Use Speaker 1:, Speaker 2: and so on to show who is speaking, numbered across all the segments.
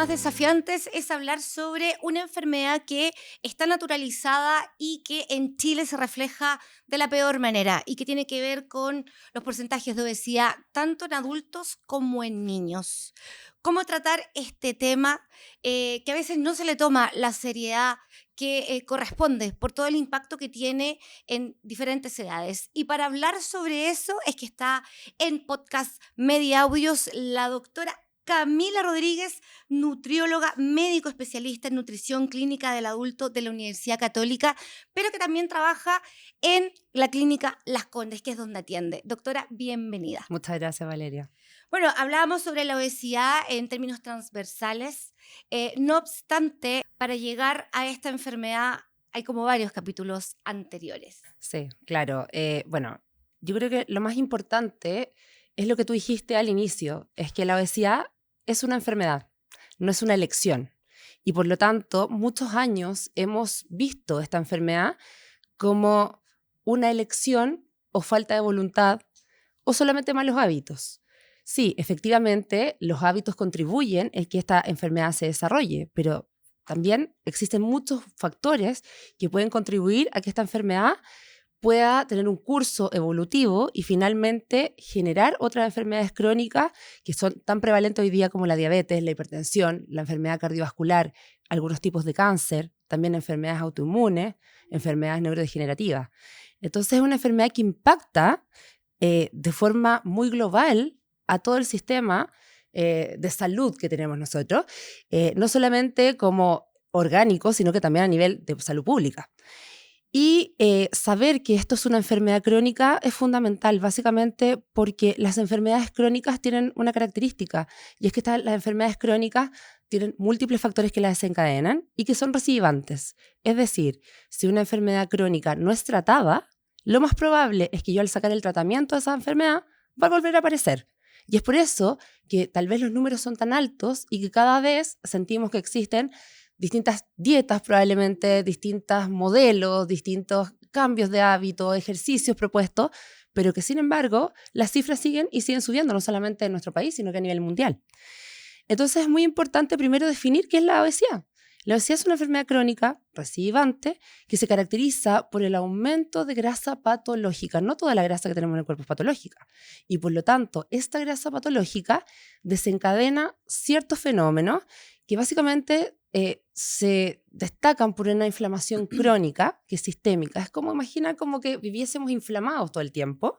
Speaker 1: más desafiantes es hablar sobre una enfermedad que está naturalizada y que en Chile se refleja de la peor manera y que tiene que ver con los porcentajes de obesidad tanto en adultos como en niños. ¿Cómo tratar este tema que a veces no se le toma la seriedad que corresponde por todo el impacto que tiene en diferentes edades? Y para hablar sobre eso es que está en Podcast Media Audios la doctora Camila Rodríguez, nutrióloga, médico especialista en nutrición clínica del adulto de la Universidad Católica, pero que también trabaja en la clínica Las Condes, que es donde atiende. Doctora, bienvenida.
Speaker 2: Muchas gracias, Valeria.
Speaker 1: Bueno, hablábamos sobre la obesidad en términos transversales. No obstante, para llegar a esta enfermedad hay como varios capítulos anteriores.
Speaker 2: Sí, claro. Bueno, yo creo que lo más importante es lo que tú dijiste al inicio, es que la obesidad es una enfermedad, no es una elección. Y por lo tanto, muchos años hemos visto esta enfermedad como una elección o falta de voluntad o solamente malos hábitos. Sí, efectivamente, los hábitos contribuyen en que esta enfermedad se desarrolle, pero también existen muchos factores que pueden contribuir a que esta enfermedad pueda tener un curso evolutivo y finalmente generar otras enfermedades crónicas que son tan prevalentes hoy día como la diabetes, la hipertensión, la enfermedad cardiovascular, algunos tipos de cáncer, también enfermedades autoinmunes, enfermedades neurodegenerativas. Entonces es una enfermedad que impacta de forma muy global a todo el sistema de salud que tenemos nosotros, no solamente como orgánico, sino que también a nivel de salud pública. Y saber que esto es una enfermedad crónica es fundamental, básicamente porque las enfermedades crónicas tienen una característica, y es que las enfermedades crónicas tienen múltiples factores que las desencadenan y que son recidivantes. Es decir, si una enfermedad crónica no es tratada, lo más probable es que yo al sacar el tratamiento de esa enfermedad va a volver a aparecer. Y es por eso que tal vez los números son tan altos y que cada vez sentimos que existen distintas dietas, probablemente distintos modelos, distintos cambios de hábito, ejercicios propuestos, pero que sin embargo las cifras siguen y siguen subiendo, no solamente en nuestro país, sino que a nivel mundial. Entonces es muy importante primero definir qué es la obesidad. La obesidad es una enfermedad crónica recidivante que se caracteriza por el aumento de grasa patológica. No toda la grasa que tenemos en el cuerpo es patológica. Y por lo tanto, esta grasa patológica desencadena ciertos fenómenos que básicamente se destacan por una inflamación crónica, que es sistémica. Es como imaginar como que viviésemos inflamados todo el tiempo.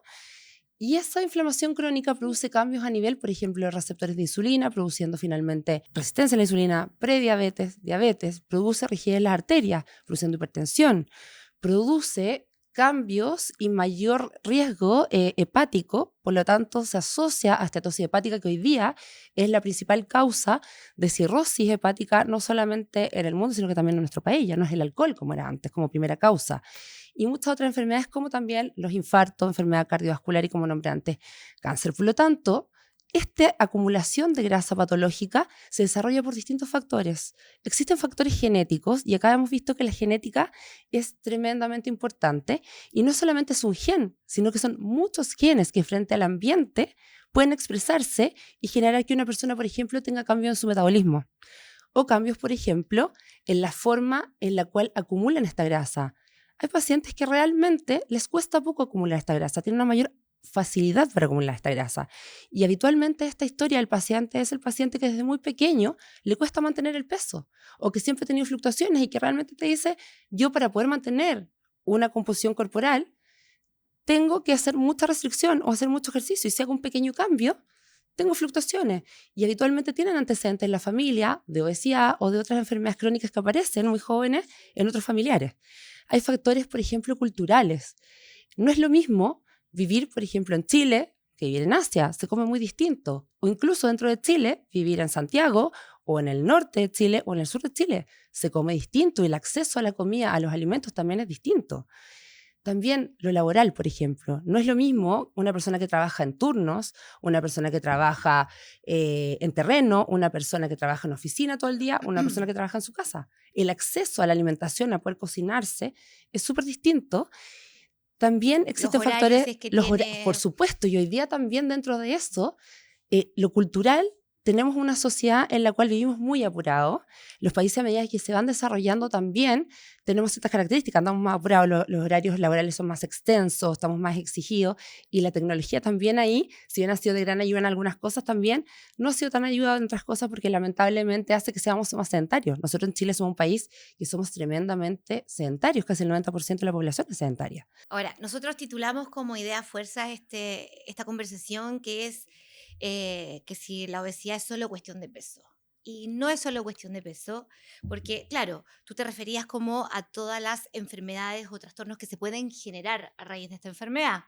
Speaker 2: Y esa inflamación crónica produce cambios a nivel, por ejemplo, de receptores de insulina, produciendo finalmente resistencia a la insulina, prediabetes, diabetes, produce rigidez en las arterias, produciendo hipertensión, produce cambios y mayor riesgo hepático, por lo tanto se asocia a esteatosis hepática, que hoy día es la principal causa de cirrosis hepática, no solamente en el mundo, sino que también en nuestro país. Ya no es el alcohol como era antes, como primera causa. Y muchas otras enfermedades como también los infartos, enfermedad cardiovascular y, como nombré antes, cáncer. Por lo tanto, esta acumulación de grasa patológica se desarrolla por distintos factores. Existen factores genéticos y acá hemos visto que la genética es tremendamente importante y no solamente es un gen, sino que son muchos genes que frente al ambiente pueden expresarse y generar que una persona, por ejemplo, tenga cambios en su metabolismo o cambios, por ejemplo, en la forma en la cual acumulan esta grasa. Hay pacientes que realmente les cuesta poco acumular esta grasa, tienen una mayor facilidad para acumular esta grasa. Y habitualmente esta historia del paciente es el paciente que desde muy pequeño le cuesta mantener el peso o que siempre ha tenido fluctuaciones y que realmente te dice, yo para poder mantener una composición corporal tengo que hacer mucha restricción o hacer mucho ejercicio y si hago un pequeño cambio, tengo fluctuaciones. Y habitualmente tienen antecedentes en la familia de obesidad o de otras enfermedades crónicas que aparecen muy jóvenes en otros familiares. Hay factores, por ejemplo, culturales. No es lo mismo vivir, por ejemplo, en Chile que vivir en Asia. Se come muy distinto. O incluso dentro de Chile, vivir en Santiago o en el norte de Chile o en el sur de Chile. Se come distinto y el acceso a la comida, a los alimentos también es distinto. También lo laboral, por ejemplo. No es lo mismo una persona que trabaja en turnos, una persona que trabaja en terreno, una persona que trabaja en oficina todo el día, una persona que trabaja en su casa. El acceso a la alimentación, a poder cocinarse, es súper distinto. También existen factores,
Speaker 1: es que
Speaker 2: por supuesto, y hoy día también dentro de eso, lo cultural tenemos una sociedad en la cual vivimos muy apurados. Los países a medida que se van desarrollando también tenemos ciertas características, andamos más apurados, los horarios laborales son más extensos, estamos más exigidos y la tecnología también ahí, si bien ha sido de gran ayuda en algunas cosas también, no ha sido tan ayuda en otras cosas porque lamentablemente hace que seamos más sedentarios. Nosotros en Chile somos un país que somos tremendamente sedentarios, casi el 90% de la población es sedentaria.
Speaker 1: Ahora, nosotros titulamos como idea fuerza esta conversación que es que si la obesidad es solo cuestión de peso. Y no es solo cuestión de peso, porque claro, tú te referías como a todas las enfermedades o trastornos que se pueden generar a raíz de esta enfermedad.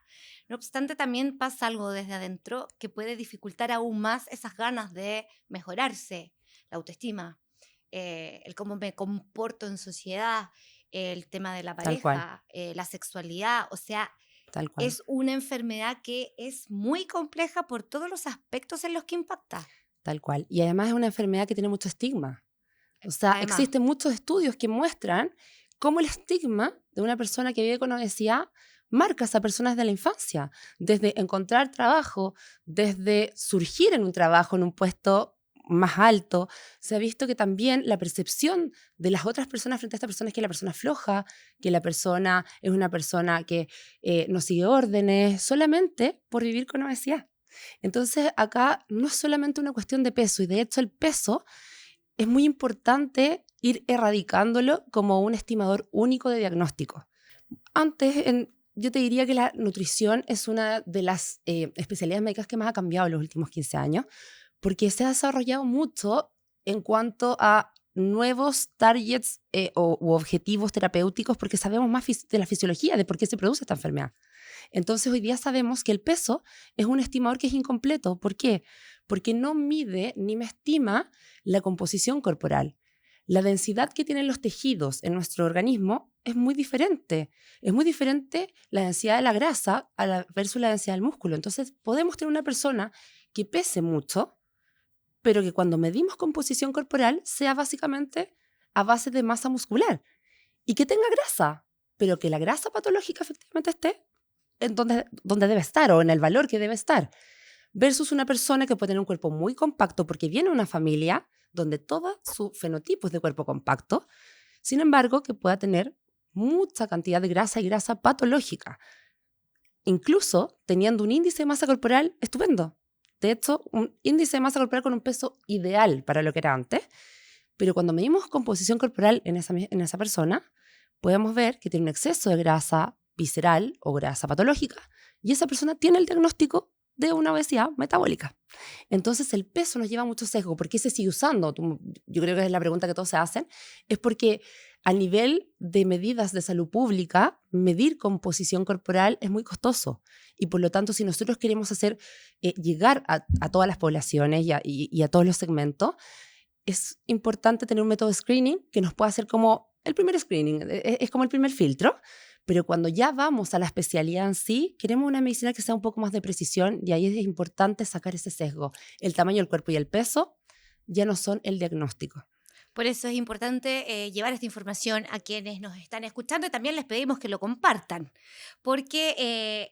Speaker 1: No obstante, también pasa algo desde adentro que puede dificultar aún más esas ganas de mejorarse, la autoestima, el cómo me comporto en sociedad, el tema de la
Speaker 2: Tal cual,
Speaker 1: pareja, la sexualidad, o sea,
Speaker 2: tal cual.
Speaker 1: es una enfermedad que es muy compleja por todos los aspectos en los que impacta.
Speaker 2: Tal cual. Y además es una enfermedad que tiene mucho estigma. O sea,
Speaker 1: Además,
Speaker 2: existen muchos estudios que muestran cómo el estigma de una persona que vive con obesidad marca a esa persona desde la infancia, desde encontrar trabajo, desde surgir en un trabajo, en un puesto más alto. Se ha visto que también la percepción de las otras personas frente a esta persona es que la persona es floja, que la persona es una persona que no sigue órdenes, solamente por vivir con obesidad. Entonces, acá no es solamente una cuestión de peso, y de hecho el peso es muy importante ir erradicándolo como un estimador único de diagnóstico. Yo te diría que la nutrición es una de las especialidades médicas que más ha cambiado en los últimos 15 años, porque se ha desarrollado mucho en cuanto a nuevos targets u objetivos terapéuticos, porque sabemos más de la fisiología, de por qué se produce esta enfermedad. Entonces hoy día sabemos que el peso es un estimador que es incompleto. ¿Por qué? Porque no mide ni me estima la composición corporal. La densidad que tienen los tejidos en nuestro organismo es muy diferente. Es muy diferente la densidad de la grasa versus la densidad del músculo. Entonces podemos tener una persona que pese mucho, pero que cuando medimos composición corporal sea básicamente a base de masa muscular y que tenga grasa, pero que la grasa patológica efectivamente esté en donde debe estar o en el valor que debe estar, versus una persona que puede tener un cuerpo muy compacto porque viene de una familia donde todo su fenotipo es de cuerpo compacto, sin embargo que pueda tener mucha cantidad de grasa y grasa patológica, incluso teniendo un índice de masa corporal estupendo. De hecho, un índice de masa corporal con un peso ideal para lo que era antes, pero cuando medimos composición corporal en esa persona, podemos ver que tiene un exceso de grasa visceral o grasa patológica, y esa persona tiene el diagnóstico de una obesidad metabólica. Entonces el peso nos lleva a mucho sesgo. ¿Por qué se sigue usando? Yo creo que es la pregunta que todos se hacen. Es porque a nivel de medidas de salud pública, medir composición corporal es muy costoso. Y por lo tanto, si nosotros queremos llegar a todas las poblaciones y a todos los segmentos, es importante tener un método de screening que nos pueda hacer como el primer screening, es como el primer filtro. Pero cuando ya vamos a la especialidad en sí, queremos una medicina que sea un poco más de precisión, y ahí es importante sacar ese sesgo. El tamaño del cuerpo y el peso ya no son el diagnóstico.
Speaker 1: por eso es importante llevar esta información a quienes nos están escuchando, y también les pedimos que lo compartan, porque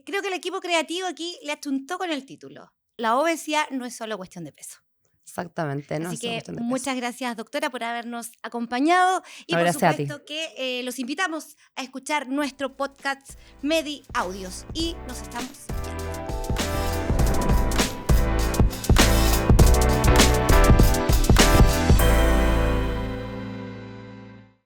Speaker 1: creo que el equipo creativo aquí le achuntó con el título. La obesidad no es solo cuestión de peso.
Speaker 2: Exactamente, no
Speaker 1: Así
Speaker 2: es
Speaker 1: que
Speaker 2: cuestión de peso.
Speaker 1: muchas gracias, doctora, por habernos acompañado, y
Speaker 2: No,
Speaker 1: por
Speaker 2: gracias a ti.
Speaker 1: supuesto que los invitamos a escuchar nuestro podcast Medi Audios, y nos estamos viendo.